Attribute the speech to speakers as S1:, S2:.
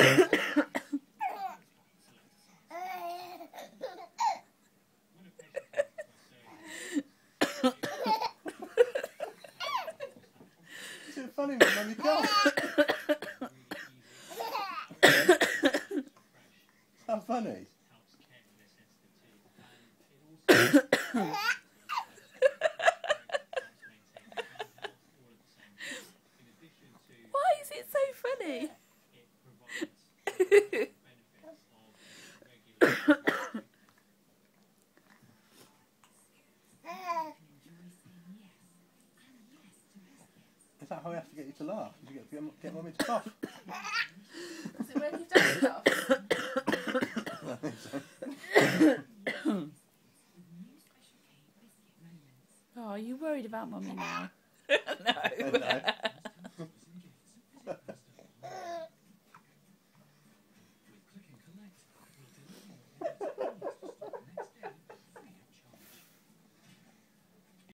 S1: Is it funny when Mummy comes? How funny.
S2: Why is it so funny?
S1: Is that how we have to get you to laugh? Did you get Mummy to cough?
S2: Is it when you've done stuff?
S1: I think so.
S2: Oh, are you worried about Mummy now?